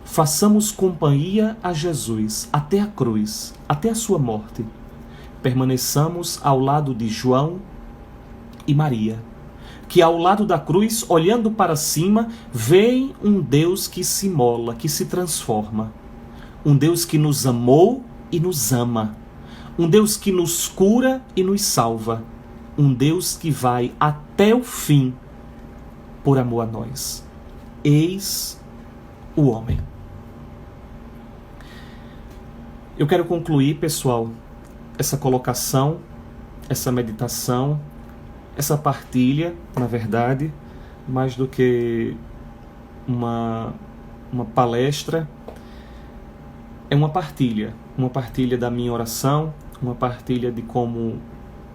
façamos companhia a Jesus até a cruz, até a sua morte. Permaneçamos ao lado de João e Maria, que ao lado da cruz, olhando para cima, veem um Deus que se imola, que se transforma. Um Deus que nos amou e nos ama. Um Deus que nos cura e nos salva. Um Deus que vai até o fim por amor a nós. Eis o homem. Eu quero concluir, pessoal, essa colocação, essa meditação, essa partilha, na verdade, mais do que uma palestra, é uma partilha da minha oração, uma partilha de como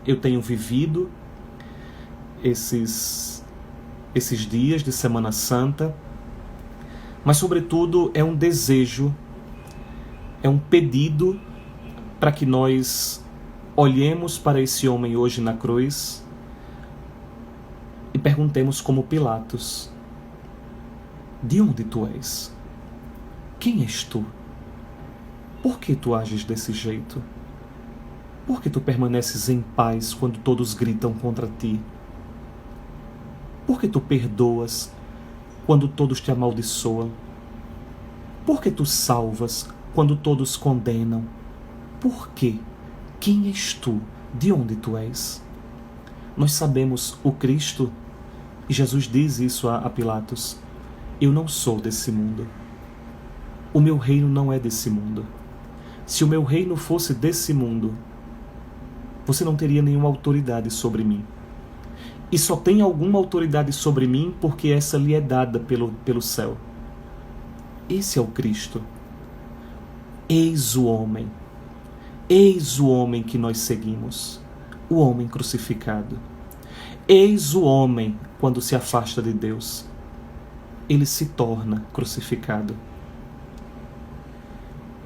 eu tenho vivido esses dias de Semana Santa, mas sobretudo é um desejo, é um pedido para que nós olhemos para esse homem hoje na cruz e perguntemos como Pilatos: de onde tu és? quem és tu? Por que tu ages desse jeito? Por que tu permaneces em paz quando todos gritam contra ti? Por que tu perdoas quando todos te amaldiçoam? Por que tu salvas quando todos condenam? Por quê? Quem és tu? De onde tu és? Nós sabemos o Cristo, e Jesus diz isso a Pilatos: eu não sou desse mundo. O meu reino não é desse mundo. Se o meu reino fosse desse mundo, você não teria nenhuma autoridade sobre mim. E só tem alguma autoridade sobre mim porque essa lhe é dada pelo céu. Esse é o Cristo. Eis o homem. Eis o homem que nós seguimos. O homem crucificado. Eis o homem quando se afasta de Deus. Ele se torna crucificado.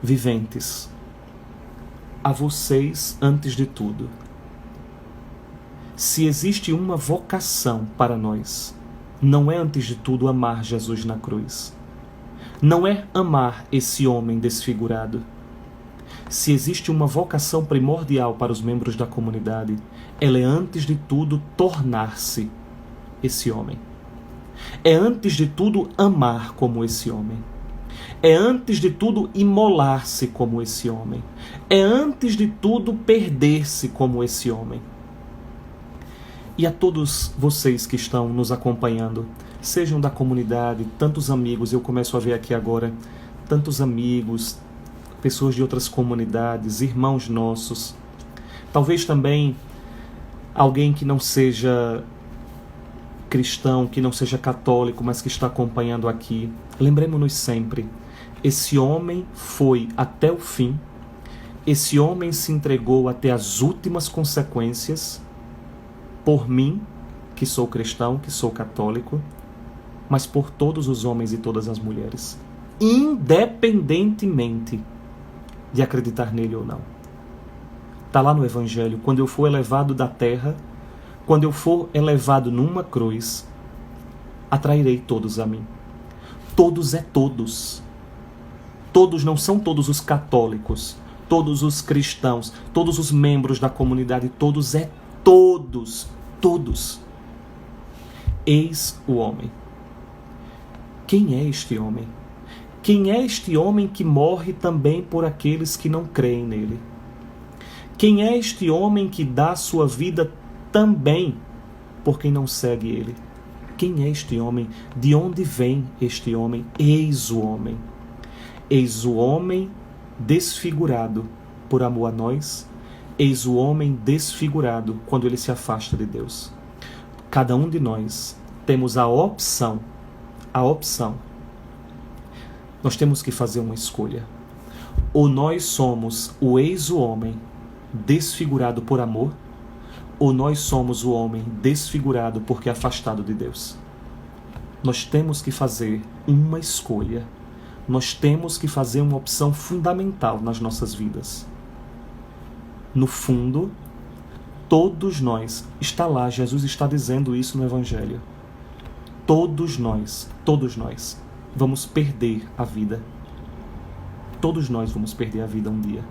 Viventes, a vocês antes de tudo. Se existe uma vocação para nós, não é antes de tudo amar Jesus na cruz. Não é amar esse homem desfigurado. Se existe uma vocação primordial para os membros da comunidade, ela é antes de tudo tornar-se esse homem. É antes de tudo amar como esse homem. É antes de tudo imolar-se como esse homem. É antes de tudo perder-se como esse homem. E a todos vocês que estão nos acompanhando, sejam da comunidade, tantos amigos, eu começo a ver aqui agora, tantos amigos, pessoas de outras comunidades, irmãos nossos, talvez também alguém que não seja cristão, que não seja católico, mas que está acompanhando aqui. Lembremos-nos sempre, esse homem foi até o fim, esse homem se entregou até as últimas consequências, por mim, que sou cristão, que sou católico, mas por todos os homens e todas as mulheres, independentemente de acreditar nele ou não. Está lá no Evangelho: quando eu for elevado da terra, quando eu for elevado numa cruz, atrairei todos a mim. Todos é todos. Todos não são todos os católicos, todos os cristãos, todos os membros da comunidade, todos é todos, todos. Eis o homem. Quem é este homem? Quem é este homem que morre também por aqueles que não creem nele? Quem é este homem que dá sua vida também por quem não segue ele? Quem é este homem? De onde vem este homem? Eis o homem. Eis o homem desfigurado por amor a nós. Eis o homem desfigurado quando ele se afasta de Deus. Cada um de nós temos a opção. Nós temos que fazer uma escolha. Ou nós somos o eis o homem desfigurado por amor, ou nós somos o homem desfigurado porque é afastado de Deus. Nós temos que fazer uma escolha. Nós temos que fazer uma opção fundamental nas nossas vidas. No fundo, todos nós, está lá, Jesus está dizendo isso no Evangelho. Todos nós vamos perder a vida. Todos nós vamos perder a vida um dia.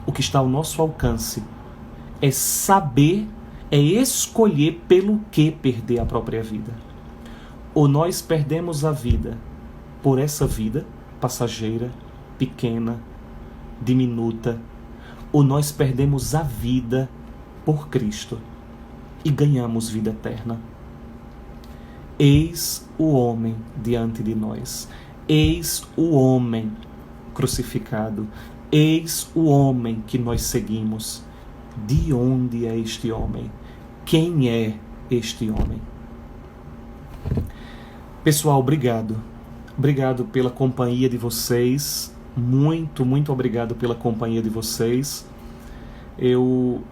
O que está ao nosso alcance é saber, é escolher pelo que perder a própria vida. Ou nós perdemos a vida por essa vida passageira, pequena, diminuta, ou nós perdemos a vida por Cristo e ganhamos vida eterna. Eis o homem diante de nós. Eis o homem crucificado. Eis o homem que nós seguimos. De onde é este homem? Quem é este homem? Pessoal, obrigado. Obrigado pela companhia de vocês. Muito, muito obrigado pela companhia de vocês. Eu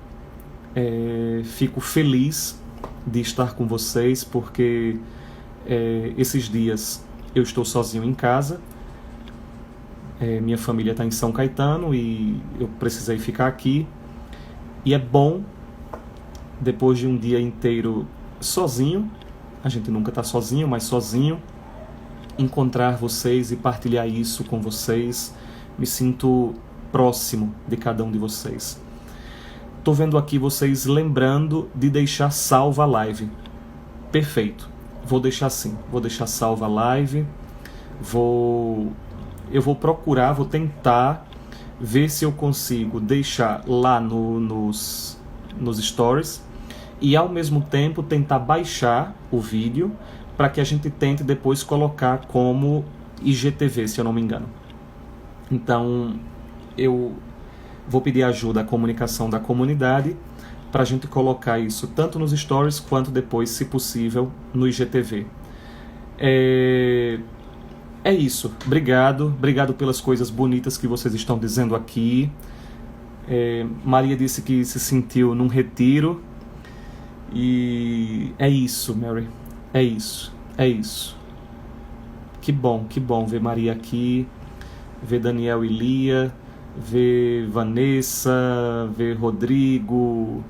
fico feliz de estar com vocês, porque esses dias eu estou sozinho em casa. Minha família está em São Caetano e eu precisei ficar aqui. E é bom, depois de um dia inteiro sozinho, a gente nunca está sozinho, mas sozinho, encontrar vocês e partilhar isso com vocês. Me sinto próximo de cada um de vocês. Estou vendo aqui vocês lembrando de deixar salva a live. Perfeito. Vou deixar sim. Vou deixar salva a live. Eu vou procurar, vou tentar ver se eu consigo deixar lá nos stories e ao mesmo tempo tentar baixar o vídeo para que a gente tente depois colocar como IGTV, se eu não me engano. Então eu vou pedir ajuda à comunicação da comunidade para a gente colocar isso tanto nos stories quanto depois, se possível, no IGTV. É isso. Obrigado pelas coisas bonitas que vocês estão dizendo aqui. Maria disse que se sentiu num retiro. E é isso, Mary. É isso. Que bom ver Maria aqui, ver Daniel e Lia, ver Vanessa, ver Rodrigo,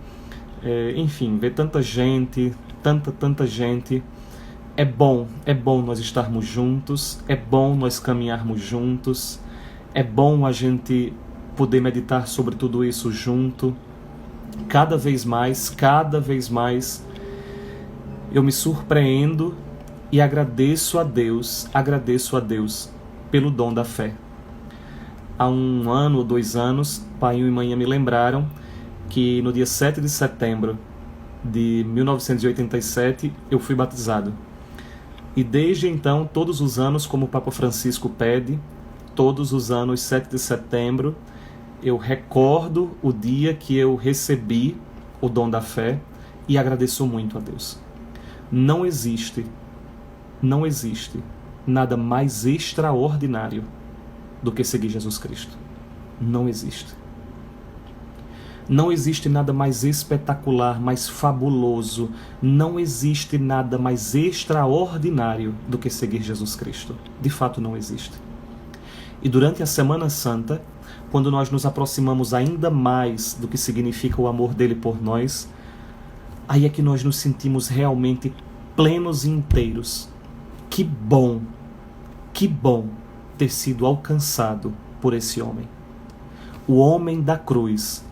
enfim, ver tanta gente, tanta gente. É bom nós estarmos juntos, é bom nós caminharmos juntos, é bom a gente poder meditar sobre tudo isso junto. Cada vez mais, eu me surpreendo e agradeço a Deus pelo dom da fé. Há 1 ano ou 2 anos, pai e mãe me lembraram que no dia 7 de setembro de 1987 eu fui batizado. E desde então, todos os anos, como o Papa Francisco pede, todos os anos, 7 de setembro, eu recordo o dia que eu recebi o dom da fé e agradeço muito a Deus. Não existe nada mais extraordinário do que seguir Jesus Cristo. Não existe. Não existe nada mais espetacular, mais fabuloso. Não existe nada mais extraordinário do que seguir Jesus Cristo. De fato, não existe. E durante a Semana Santa, quando nós nos aproximamos ainda mais do que significa o amor dele por nós, aí é que nós nos sentimos realmente plenos e inteiros. Que bom ter sido alcançado por esse homem. O homem da cruz,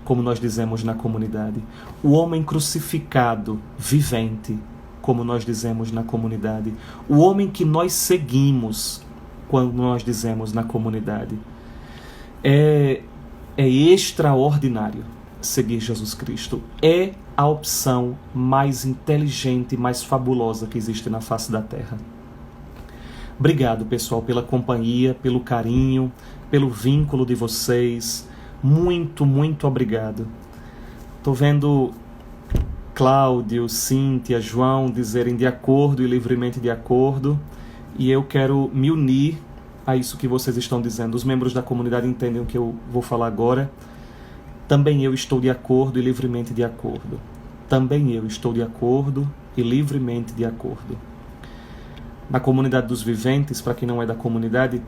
como nós dizemos na comunidade. O homem crucificado, vivente, como nós dizemos na comunidade. O homem que nós seguimos, quando nós dizemos na comunidade. É extraordinário seguir Jesus Cristo. É a opção mais inteligente, mais fabulosa que existe na face da terra. Obrigado, pessoal, pela companhia, pelo carinho, pelo vínculo de vocês. Muito obrigado. Estou vendo Cláudio, Cíntia, João dizerem de acordo e livremente de acordo. E eu quero me unir a isso que vocês estão dizendo. Os membros da comunidade entendem o que eu vou falar agora. Também eu estou de acordo e livremente de acordo. Também eu estou de acordo e livremente de acordo. Na comunidade dos viventes, para quem não é da comunidade,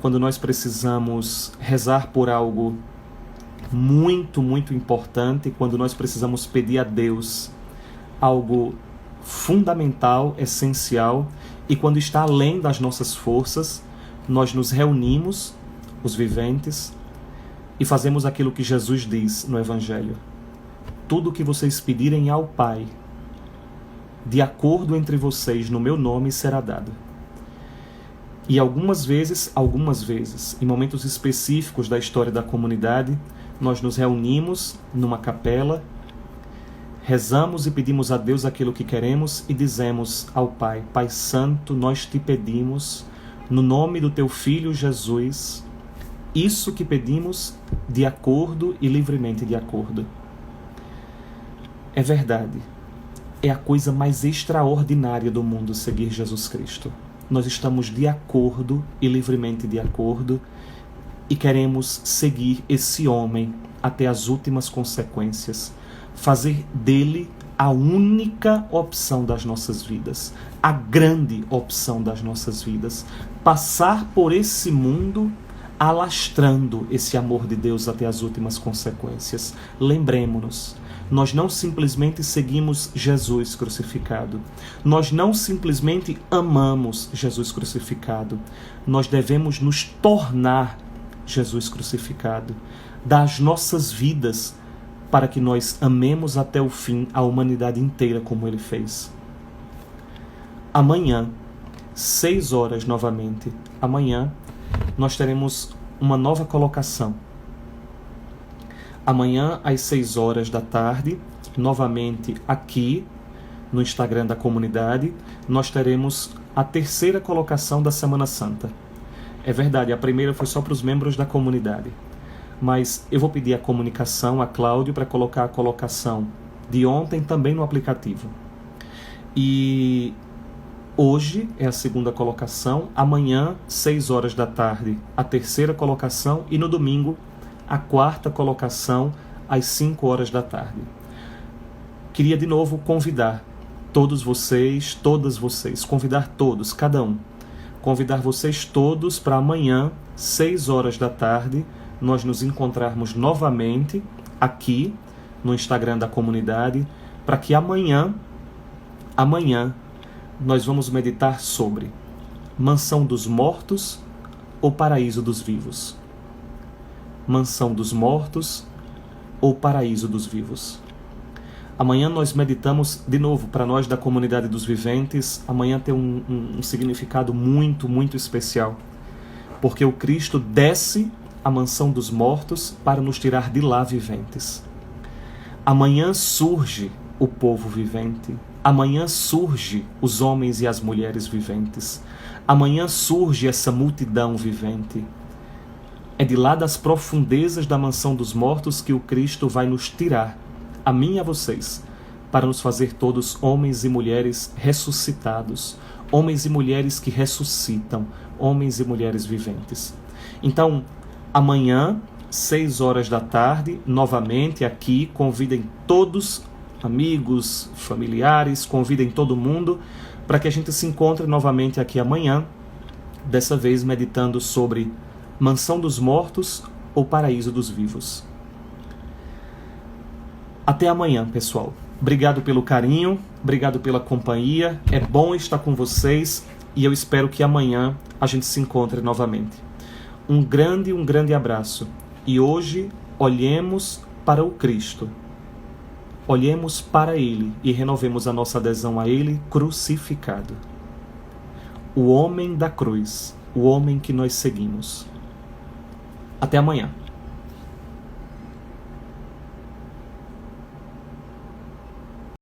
quando nós precisamos rezar por algo muito importante, quando nós precisamos pedir a Deus algo fundamental, essencial, e quando está além das nossas forças, nós nos reunimos, os viventes, e fazemos aquilo que Jesus diz no Evangelho. Tudo o que vocês pedirem ao Pai, de acordo entre vocês no meu nome, será dado. E algumas vezes, em momentos específicos da história da comunidade, nós nos reunimos numa capela, rezamos e pedimos a Deus aquilo que queremos e dizemos ao Pai: Pai Santo, nós te pedimos, no nome do teu Filho Jesus, isso que pedimos de acordo e livremente de acordo. É verdade. É a coisa mais extraordinária do mundo seguir Jesus Cristo. Nós estamos de acordo e livremente de acordo e queremos seguir esse homem até as últimas consequências, fazer dele a única opção das nossas vidas, a grande opção das nossas vidas, passar por esse mundo alastrando esse amor de Deus até as últimas consequências. Lembremos-nos, Nós não simplesmente seguimos Jesus crucificado. Nós não simplesmente amamos Jesus crucificado. Nós devemos nos tornar Jesus crucificado, dar as nossas vidas para que nós amemos até o fim a humanidade inteira como Ele fez. Amanhã, 6 horas novamente, amanhã nós teremos uma nova colocação. Amanhã, às 6 horas da tarde, novamente aqui no Instagram da comunidade, nós teremos a terceira colocação da Semana Santa. É verdade, a primeira foi só para os membros da comunidade. Mas eu vou pedir a comunicação a Cláudio para colocar a colocação de ontem também no aplicativo. E hoje é a segunda colocação, amanhã, 6 horas da tarde, a terceira colocação e no domingo, a quarta colocação, às 5 horas da tarde. Queria de novo convidar todos vocês, todas vocês, convidar todos, cada um, convidar vocês todos para amanhã, 6 horas da tarde, nós nos encontrarmos novamente aqui no Instagram da comunidade, para que amanhã, nós vamos meditar sobre Mansão dos Mortos ou Paraíso dos Vivos. Mansão dos Mortos ou Paraíso dos Vivos. Amanhã nós meditamos, de novo, para nós da comunidade dos viventes, amanhã tem um significado muito, muito especial, porque o Cristo desce à mansão dos mortos para nos tirar de lá viventes. Amanhã surge o povo vivente. Amanhã surge os homens e as mulheres viventes. Amanhã surge essa multidão vivente. É de lá das profundezas da mansão dos mortos que o Cristo vai nos tirar, a mim e a vocês, para nos fazer todos homens e mulheres ressuscitados, homens e mulheres que ressuscitam, homens e mulheres viventes. Então, amanhã, 6 horas da tarde, novamente aqui, convidem todos, amigos, familiares, convidem todo mundo para que a gente se encontre novamente aqui amanhã, dessa vez meditando sobre Mansão dos Mortos ou Paraíso dos Vivos. Até amanhã, pessoal. Obrigado pelo carinho, obrigado pela companhia. É bom estar com vocês e eu espero que amanhã a gente se encontre novamente. Um grande abraço. E hoje olhemos para o Cristo. Olhemos para Ele e renovemos a nossa adesão a Ele crucificado. O homem da cruz, o homem que nós seguimos. Até amanhã.